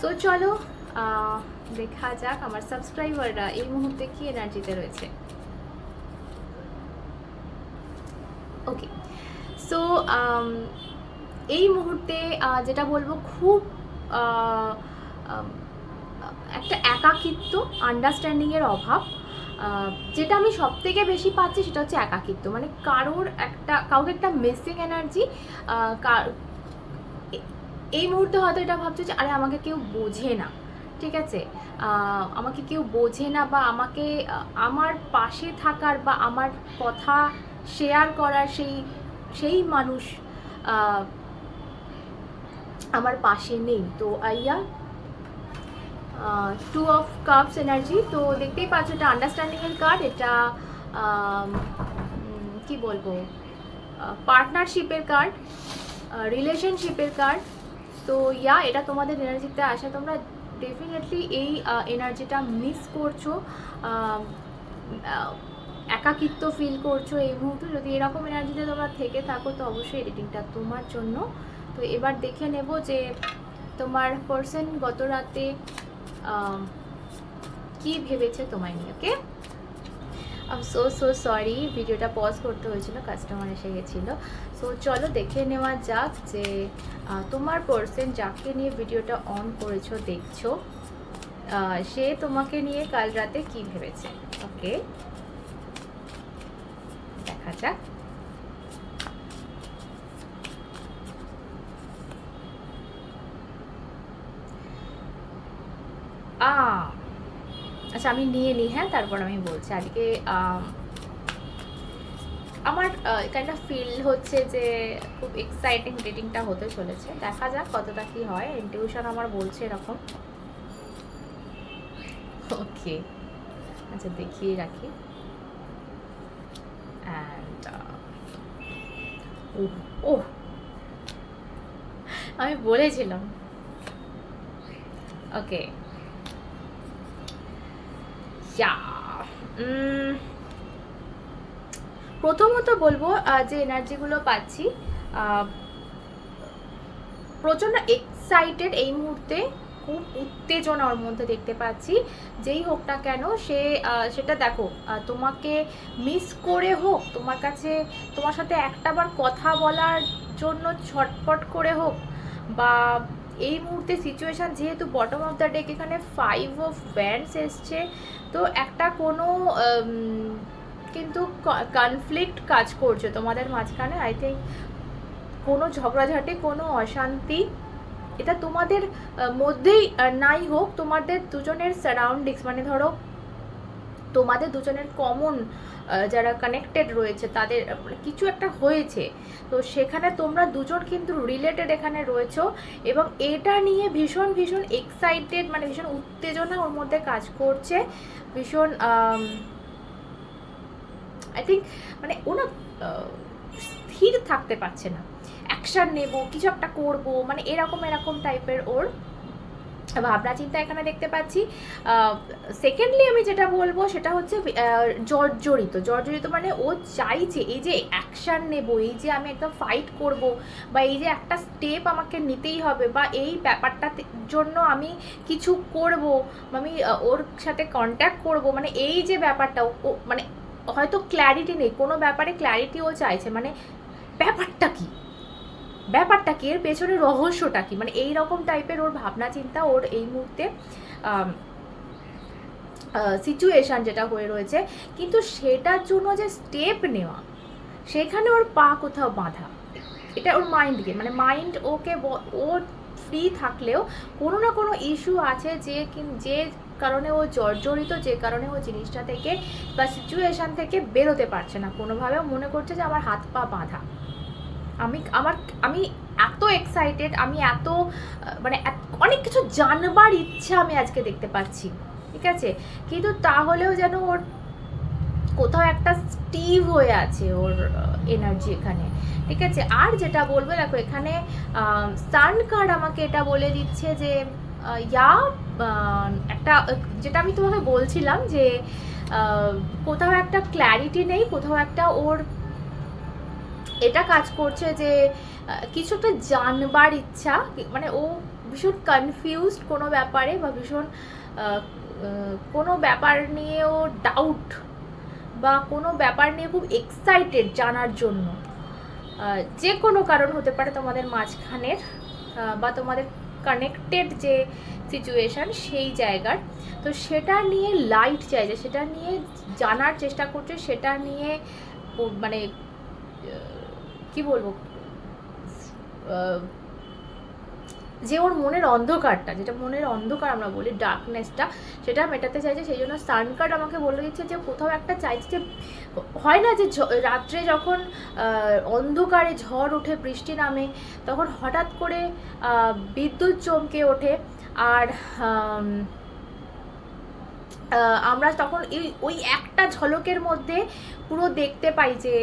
তো চলো দেখা যাক আমার সাবস্ক্রাইবাররা এই মুহূর্তে কি এনার্জিতে রয়েছে। ওকে, সো এই মুহূর্তে যেটা বলবো খুব একটা একাকিত্ব, আন্ডারস্ট্যান্ডিংয়ের অভাব। যেটা আমি সব থেকে বেশি পাচ্ছি সেটা হচ্ছে একাকিত্ব, মানে কাউকে একটা মিসিং এনার্জি। এই মুহূর্তে হয়তো এটা ভাবছো যে আরে আমাকে কেউ বোঝে না, ঠিক আছে, আমাকে কেউ বোঝে না, বা আমাকে আমার পাশে থাকার বা আমার কথা শেয়ার করার সেই মানুষ আমার পাশে নেই। তো আইয়া 2 অফ কাপস এনার্জি, তো দেখতেই পাচ্ছ এটা আন্ডারস্ট্যান্ডিংয়ের কার্ড। এটা কি বলবো, পার্টনারশিপের কার্ড, রিলেশনশিপের কার্ড। তো এটা তোমাদের এনার্জিতে আসা, তোমরা ডেফিনেটলি এই এনার্জিটা মিস করছো, একাকিত্ব ফিল করছো এই মুহূর্তে। যদি এরকম এনার্জিতে তোমরা থেকে থাকো তো অবশ্যই এডিটিংটা তোমার জন্য। তো এবার দেখে নেব যে তোমার পার্সন গত রাতে কি ভেবেছে তোমায় নিয়ে। ওকে, আই এম সো সরি, ভিডিওটা পজ করতে হয়েছিল, কাস্টমার এসে গেছিলো। সো চলো দেখে নেওয়া যাক যে তোমার পার্সন যাকে নিয়ে ভিডিওটা অন করেছো দেখছো, সে তোমাকে নিয়ে কাল রাতে কি ভেবেছে। ওকে, দেখা যাক। আচ্ছা আমি নিয়ে নিই, হ্যাঁ, তারপর আমি বলছি। আজকে আমার কাইন্ড অফ ফিল হচ্ছে যে খুব এক্সাইটিং রিডিংটা হতে চলেছে। দেখা যাক কতটা কি হয়, ইনটিউশন আমার বলছে এরকম। ওকে, আচ্ছা দেখিয়ে রাখি। অ্যান্ড ওহ, আমি বলেছিলাম। ওকে, প্রথমত বলবো যে এনার্জিগুলো পাচ্ছি, প্রচণ্ড এক্সাইটেড এই মুহূর্তে, খুব উত্তেজনা ওর মধ্যে দেখতে পাচ্ছি। যেই হোক না কেন সেটা দেখো, তোমাকে মিস করে হোক, তোমার সাথে একটাবার কথা বলার জন্য ছটপট করে হোক, বা এই মুহূর্তে সিচুয়েশান যেহেতু বটম অফ দ্য ডেক, এখানে 5 অফ ওয়ান্ডস এসছে, তো একটা কোনো কিন্তু কনফ্লিক্ট কাজ করছে তোমাদের মাঝখানে। আই থিঙ্ক কোনো ঝগড়াঝাটি, কোনো অশান্তি, এটা তোমাদের মধ্যেই নাই হোক, তোমাদের দুজনের সারাউন্ডিংস, মানে ধরো তোমাদের দুজনের কমন যারা কানেক্টেড রয়েছে তাদের কিছু একটা হয়েছে, তো সেখানে তোমরা দুজন কিন্তু রিলেটেড এখানে রয়েছো, এবং এটা নিয়ে ভীষণ ভীষণ এক্সাইটেড, মানে ভীষণ উত্তেজনা ওর মধ্যে কাজ করছে, ভীষণ আই থিঙ্ক মানে ও না স্থির থাকতে পারছে না, অ্যাকশান নেব, কিছু একটা করবো, মানে এরকম টাইপের ওর ভাবনা চিন্তা এখানে দেখতে পাচ্ছি। সেকেন্ডলি আমি যেটা বলবো সেটা হচ্ছে জর্জরিত মানে ও চাইছে এই যে অ্যাকশান নেব, এই যে আমি একদম ফাইট করব, বা এই যে একটা স্টেপ আমাকে নিতেই হবে, বা এই ব্যাপারটার জন্য আমি কিছু করব, আমি ওর সাথে কন্ট্যাক্ট করব, মানে এই যে ব্যাপারটা ও মানে হয়তো ক্ল্যারিটি নেই কোনো ব্যাপারে, ক্ল্যারিটি ও চাইছে, মানে ব্যাপারটা কি এর পেছনে রহস্যটা কি, মানে এই রকম টাইপের ওর ভাবনা চিন্তা, ওর এই মুহূর্তে সিচুয়েশান যেটা হয়ে রয়েছে। কিন্তু সেটার জন্য যে স্টেপ নেওয়া, সেখানে ওর পা কোথাও বাঁধা, এটা ওর মাইন্ডকে, মানে মাইন্ড ওকে, ওর ফ্রি থাকলেও কোনো না কোনো ইস্যু আছে যে কারণে ও জর্জরিত, যে কারণে ও জিনিসটা থেকে বা সিচুয়েশান থেকে বেরোতে পারছে না কোনোভাবেও, মনে করছে যে আমার হাত পা বাঁধা, আমি এত এক্সাইটেড, আমি এত মানে অনেক কিছু জানবার ইচ্ছা আমি আজকে দেখতে পাচ্ছি, ঠিক আছে, কিন্তু তাহলেও যেন ওর কোথাও একটা স্টিভ হয়ে আছে ওর এনার্জি এখানে, ঠিক আছে। আর যেটা বলবো দেখো, এখানে সান কার্ড আমাকে এটা বলে দিচ্ছে যে একটা, যেটা আমি তোমাকে বলছিলাম যে কোথাও একটা ক্ল্যারিটি নেই, কোথাও একটা ওর এটা কাজ করছে যে কিছু একটা জানবার ইচ্ছা, মানে ও ভীষণ কনফিউজড কোনো ব্যাপারে, বা ভীষণ কোনো ব্যাপার নিয়েও ডাউট, বা কোনো ব্যাপার নিয়ে খুব এক্সাইটেড জানার জন্য। যে কোনো কারণ হতে পারে তোমাদের মাঝখানের, বা তোমাদের কানেক্টেড যে সিচুয়েশান সেই জায়গার, তো সেটা নিয়ে লাইট চাইছে, সেটা নিয়ে জানার চেষ্টা করছে, সেটা নিয়ে মানে কি বলবো, যে ওর মনের অন্ধকারটা, যেটা মনের অন্ধকার আমরা বলি ডার্কনেসটা, সেটা মেটাতে চাইছে। সেই জন্য সান কার্ড আমাকে বলে দিচ্ছে যে কোথাও একটা চাইছে, যে হয় না যে রাত্রে যখন অন্ধকারে ঝড় ওঠে, বৃষ্টি নামে, তখন হঠাৎ করে বিদ্যুৎ চমকে ওঠে, আর আমরা তখন ওই একটা ঝলকের মধ্যে পুরো দেখতে পাই যে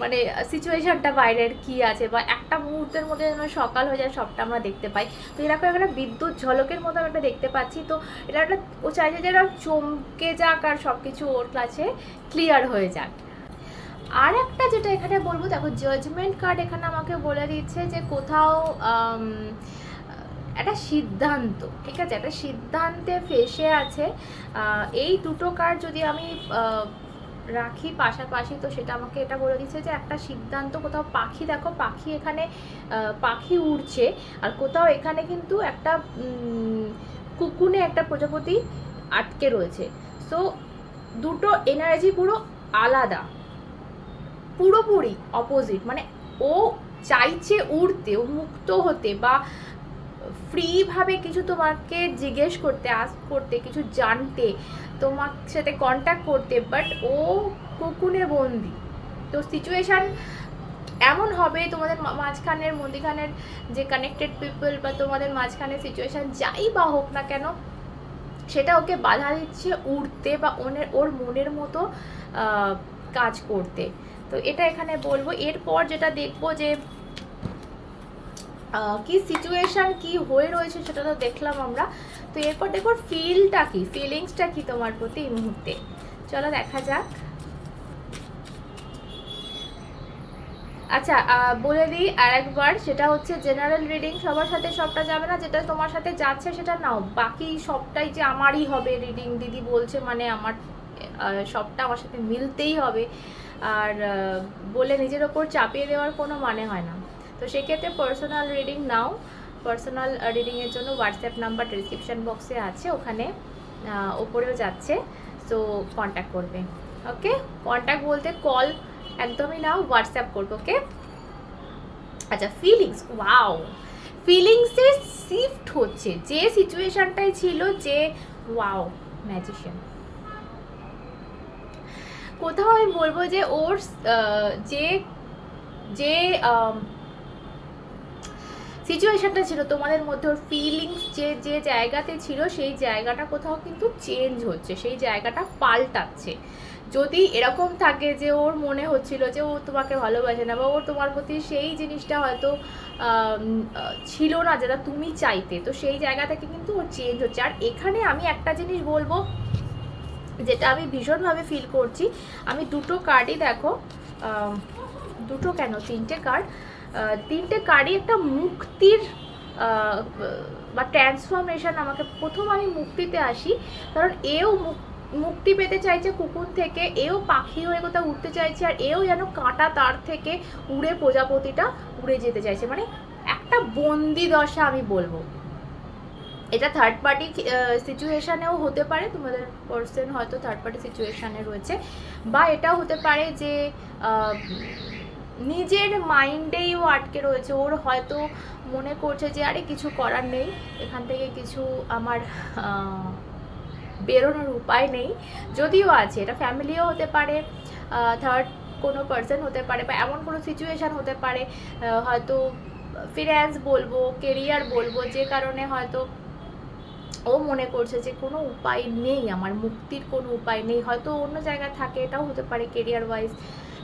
মানে সিচুয়েশনটা বাইরের কি আছে, বা একটা মুহূর্তের মধ্যে যেন সকাল হয়ে যায়, সবটা আমরা দেখতে পাই। তো এরকম একটা বিদ্যুৎ ঝলকের মতো আমরা দেখতে পাচ্ছি। তো এটা একটা, ও চাইছে যে এরকম চমকে যাক আর সব কিছু ওর কাছে ক্লিয়ার হয়ে যাক। আর একটা যেটা এখানে বলবো, দেখো জাজমেন্ট কার্ড এখানে আমাকে বলে দিচ্ছে যে কোথাও একটা সিদ্ধান্ত, ঠিক আছে, একটা সিদ্ধান্তে ফেসে আছে। এই দুটো কার্ড যদি আমি রাখি পাশাপাশি, তো সেটা আমাকে এটা বলে দিচ্ছে যে একটা সিদ্ধান্ত, কোথাও পাখি, দেখো পাখি এখানে পাখি উড়ছে, আর কোথাও এখানে কিন্তু একটা কুকুনে একটা প্রজাপতি আটকে রয়েছে। সো দুটো এনার্জি পুরো আলাদা, পুরোপুরি অপোজিট। মানে ও চাইছে উড়তে, ও মুক্ত হতে, বা ফ্রিভাবে কিছু তোমাকে জিজ্ঞেস করতে, আস্ক করতে, কিছু জানতে, তোমার সাথে কন্ট্যাক্ট করতে, বাট ও কুকুনে বন্দি। তো সিচুয়েশান এমন হবে তোমাদের মাঝখানের, মধ্যিখানের যে কানেক্টেড পিপল, বা তোমাদের মাঝখানে সিচুয়েশান যাই বা হোক না কেন, সেটা ওকে বাধা দিচ্ছে উড়তে, বা ওর মনের মতো কাজ করতে। তো এটা এখানে বলবো। এরপর যেটা দেখবো যে কি সিচুয়েশান কি হয়ে রয়েছে সেটা তো দেখলাম আমরা। তো এরপর দেখো ফিলটা কি, ফিলিংসটা কি তোমার প্রতি এই মুহূর্তে, চলো দেখা যাক। আচ্ছা, বলে দিই আর একবার, সেটা হচ্ছে জেনারেল রিডিং, সবার সাথে সবটা যাবে না, যেটা তোমার সাথে যাচ্ছে সেটা নাও, বাকি সবটাই যে আমারই হবে রিডিং, দিদি বলছে মানে আমার সবটা আমার সাথে মিলতেই হবে, আর বলে নিজের ওপর চাপিয়ে দেওয়ার কোনো মানে হয় না। তো সেক্ষেত্রে পার্সোনাল রিডিং নাও। পার্সোনাল রিডিংয়ের জন্য হোয়াটসঅ্যাপ নাম্বার ডিসক্রিপশান বক্সে আছে, ওখানে ওপরেও যাচ্ছে, সো কন্ট্যাক্ট করবে। ওকে, কন্ট্যাক্ট বলতে কল একদমই নাও, হোয়াটসঅ্যাপ করবো। ওকে, আচ্ছা ফিলিংস, ওয়াও, ফিলিংসে শিফট হচ্ছে যে সিচুয়েশনটাই ছিল, যে ওয়াও ম্যাজিশিয়ান, কোথাও আমি বলবো যে ওর যে যে সিচুয়েশনটা ছিল তোমাদের মধ্যে, ওর ফিলিংস যে জায়গাতে ছিল, সেই জায়গাটা কোথাও কিন্তু চেঞ্জ হচ্ছে, সেই জায়গাটা পাল্টাচ্ছে। যদি এরকম থাকে যে ওর মনে হচ্ছিল যে ও তোমাকে ভালোবাসে না, বা ওর তোমার প্রতি সেই জিনিসটা হয়তো ছিল না যেটা তুমি চাইতে, তো সেই জায়গা থেকে কিন্তু ওর চেঞ্জ হচ্ছে। আর এখানে আমি একটা জিনিস বলবো, যেটা আমি ভীষণভাবে ফিল করছি, আমি দুটো কার্ডই দেখো, দুটো কেন তিনটে কার্ড, তিনটে কার্ডই একটা মুক্তির বা ট্রান্সফরমেশন। আমাকে প্রথম আমি মুক্তিতে আসি, কারণ এও মুক্তি পেতে চাইছে কুকুর থেকে, এও পাখি হয়ে কোথাও উঠতে চাইছে, আর এও যেন কাঁটা তার থেকে উড়ে প্রজাপতিটা উড়ে যেতে চাইছে, মানে একটা বন্দি দশা আমি বলবো। এটা থার্ড পার্টি সিচুয়েশানেও হতে পারে, তোমাদের পার্সন হয়তো থার্ড পার্টি সিচুয়েশানে রয়েছে, বা এটাও হতে পারে যে নিজের মাইন্ডেই ও আটকে রয়েছে, ওর হয়তো মনে করছে যে আরে কিছু করার নেই, এখান থেকে কিছু আমার বেরোনোর উপায় নেই। যদিও আছে, এটা ফ্যামিলিও হতে পারে, থার্ড কোনো পার্সন হতে পারে, বা এমন কোনো সিচুয়েশান হতে পারে, হয়তো ফিন্যান্স বলবো, কেরিয়ার বলবো, যে কারণে হয়তো ও মনে করছে যে কোনো উপায় নেই, আমার মুক্তির কোনো উপায় নেই। হয়তো অন্য জায়গায় থাকে, এটাও হতে পারে, কেরিয়ার ওয়াইজ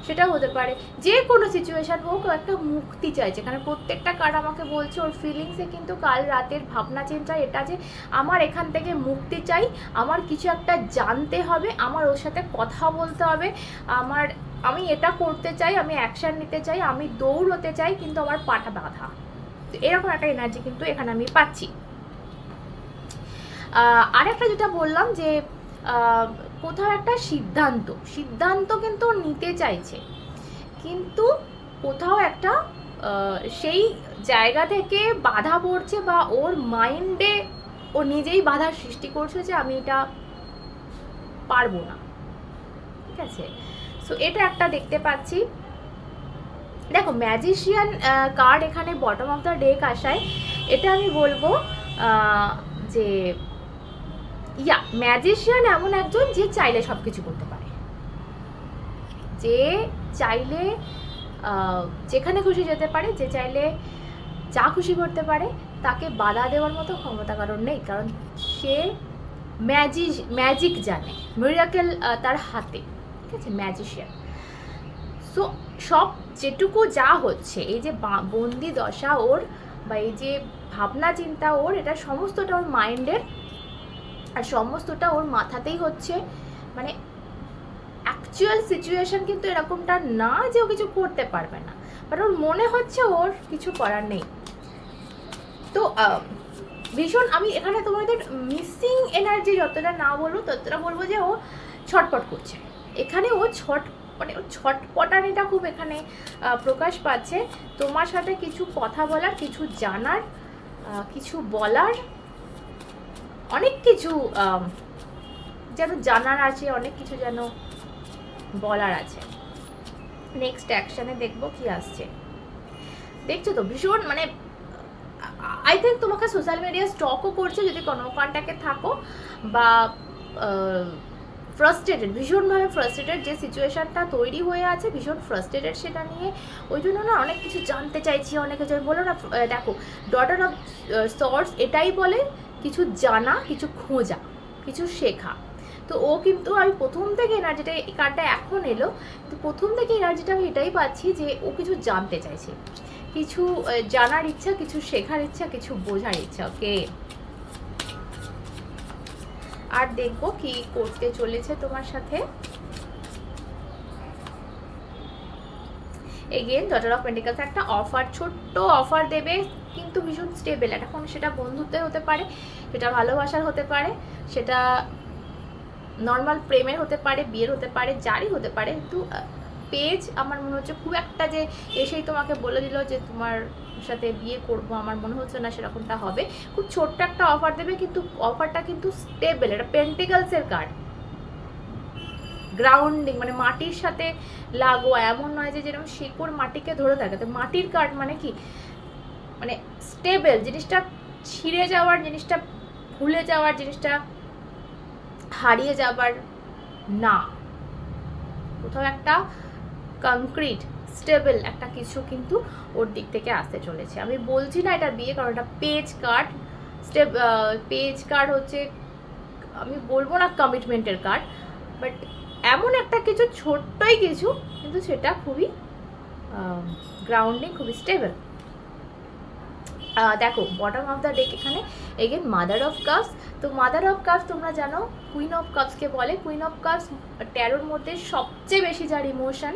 সেটাও হতে পারে। যে কোনো সিচুয়েশান হোক, ও একটা মুক্তি চাইছে। এখানে প্রত্যেকটা কার্ড আমাকে বলছে ওর ফিলিংসে কিন্তু কাল রাতের ভাবনা চিন্তা এটা, যে আমার এখান থেকে মুক্তি চাই, আমার কিছু একটা জানতে হবে, আমার ওর সাথে কথা বলতে হবে, আমি এটা করতে চাই, আমি অ্যাকশান নিতে চাই, আমি দৌড়তে চাই, কিন্তু আমার পাটা বাঁধা। তো এরকম একটা এনার্জি কিন্তু এখানে আমি পাচ্ছি। আরেকটা যেটা বললাম যে কোথাও একটা সিদ্ধান্ত কিন্তু নিতে চাইছে, কিন্তু কোথাও একটা সেই জায়গা থেকে বাধা পড়ছে বা ওর মাইন্ডে ও নিজেই বাধার সৃষ্টি করছে যে আমি এটা পারবো না। ঠিক আছে, সো এটা একটা দেখতে পাচ্ছি। দেখো ম্যাজিশিয়ান কার্ড এখানে বটম অফ দ্য ডেক আসায় এটা আমি বলবো যে ম্যাজিশিয়ান এমন একজন যে চাইলে সব কিছু করতে পারে, যে চাইলে যেখানে খুশি যেতে পারে, যে চাইলে যা খুশি করতে পারে, তাকে বাধা দেওয়ার মতো ক্ষমতা কারণ নেই, কারণ সে ম্যাজিক জানে, মিরাকেল তার হাতে। ঠিক আছে, ম্যাজিশিয়ান। সো সব যেটুকু যা হচ্ছে, এই যে বন্দি দশা ওর বা এই যে ভাবনা চিন্তা ওর, এটা সমস্তটা ওর মাইন্ডের আর সমস্তটা ওর মাথাতেই হচ্ছে। মানে অ্যাকচুয়াল সিচুয়েশন কিন্তু এরকমটা না যে ও কিছু করতে পারবে না, বাট ওর মনে হচ্ছে ওর কিছু করার নেই। তো ভীষণ আমি এখানে তোমাদের মিসিং এনার্জি যতটা না বলবো ততটা বলবো যে ও ছটপট করছে এখানে। ও মানে ওর ছটপটানিটা খুব এখানে প্রকাশ পাচ্ছে। তোমার সাথে কিছু কথা বলার, কিছু জানার, কিছু বলার, অনেক কিছু যেন জানার আছে, অনেক কিছু যেন বলার আছে। নেক্সট অ্যাকশনে দেখবো কি আসছে। দেখছো তো ভীষণ মানে আই থিঙ্ক তোমাকে সোশ্যাল মিডিয়া স্টকও করছে যদি কোনো কন্ট্যাক্টে থাকো, বা ফ্রাস্ট্রেটেড, ভীষণভাবে ফ্রাস্ট্রেটেড, যে সিচুয়েশনটা তৈরি হয়ে আছে ভীষণ ফ্রাস্ট্রেটেড সেটা নিয়ে। ওই জন্য না অনেক কিছু জানতে চাইছি, অনেক কিছু বলো না। দেখো ডটার অফ সর্টস এটাই বলে কিছু জানা, কিছু খোঁজা, কিছু শেখা। তো ও কিন্তু আমি প্রথম থেকে এনার্জিটা, এই কার্ডটা এখন এলো, তো প্রথম থেকে এনার্জিটা আমি এটাই পাচ্ছি যে ও কিছু জানতে চাইছে, কিছু জানার ইচ্ছা, কিছু শেখার ইচ্ছা, কিছু বোঝার ইচ্ছা। ওকে, আর দেখবো কি করতে চলেছে তোমার সাথে। এগেন ডটার অফ পেন্টিকলস একটা অফার, ছোট্ট অফার দেবে, কিন্তু ভীষণ স্টেবল। এখন সেটা বন্ধুত্বের হতে পারে, সেটা ভালোবাসার হতে পারে, সেটা নর্মাল প্রেমের হতে পারে, বিয়ের হতে পারে, যারই হতে পারে। কিন্তু পেজ আমার মনে হচ্ছে খুব একটা যে এসেই তোমাকে বলে দিল যে তোমার সাথে বিয়ে করব, আমার মনে হচ্ছে না সেরকমটা হবে। খুব ছোট্ট একটা অফার দেবে, কিন্তু অফারটা কিন্তু স্টেবল। এটা পেন্টিকলসের কার্ড, গ্রাউন্ডিং মানে মাটির সাথে লাগোয়া, এমন নয় যে যেরকম শিকড় মাটিকে ধরে থাকে। তো মাটির কার্ড মানে কি, মানে স্টেবল, জিনিসটা ছিঁড়ে যাওয়ার, জিনিসটা ভুলে যাওয়ার, জিনিসটা হারিয়ে যাবার না, কোথাও একটা কংক্রিট স্টেবল একটা কিছু কিন্তু ওর দিক থেকে আসতে চলেছে। আমি বলছি না এটা বিয়ে, কারণ এটা পেজ কার্ড। পেজ কার্ড হচ্ছে, আমি বলবো না কমিটমেন্টের কার্ড, বাট এমন একটা কিছু, ছোট্টই কিছু, কিন্তু সেটা খুবই গ্রাউন্ডিং, খুবই স্টেবল। দেখো বটম অফ দ্য ডেক এখানে এগেন মাদার অফ কাপস। তো মাদার অফ কাপস তোমরা জানো কুইন অফ কাপসকে বলে। কুইন অফ কাপস ট্যারোর মধ্যে সবচেয়ে বেশি যার ইমোশন,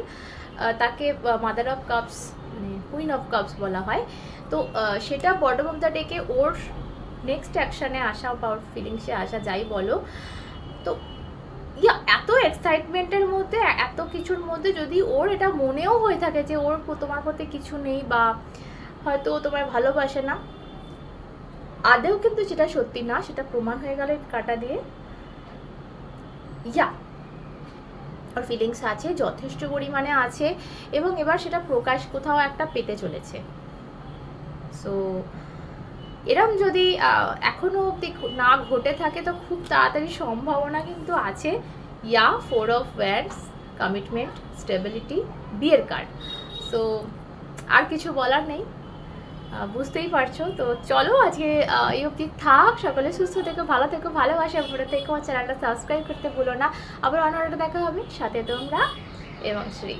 তাকে মাদার অফ কাপস মানে কুইন অফ কাপস বলা হয়। তো সেটা বটম অফ দ্য ডেকে ওর নেক্সট অ্যাকশানে আসা বা ওর ফিলিংসে আসা, যাই বলো। তো এত এক্সাইটমেন্টের মধ্যে, এত কিছুর মধ্যে যদি ওর এটা মনেও হয়ে থাকে যে ওর তোমার প্রতি কিছু নেই, বা হয়তো তোমার ভালোবাসে না, আদেও কিন্তু সেটা সত্যি না, সেটা প্রমাণ হয়ে গেল কাটা দিয়ে। ওর ফিলিংস আছে, যথেষ্ট পরিমাণে আছে, এবং এবার সেটা প্রকাশ কোথাও একটা পেতে চলেছে। সো এরম যদি এখনো অবধি না ঘটে থাকে তো খুব তাড়াতাড়ি সম্ভাবনা কিন্তু আছে। 4 অফ ওয়ান্ডস, কমিটমেন্ট, স্টেবিলিটি, বিয়ের কার্ড। সো আর কিছু বলার নেই, বুঝতেই পারছো। তো চলো আজকে এই অবধি থাক। সকলে সুস্থ থেকো, ভালো থেকো, ভালোবাসা ভরে থেকো। আমার চ্যানেলটা সাবস্ক্রাইব করতে ভুলো না। আবার অন্য দেখা হবে, সাথে তোমরা এবং শ্রী।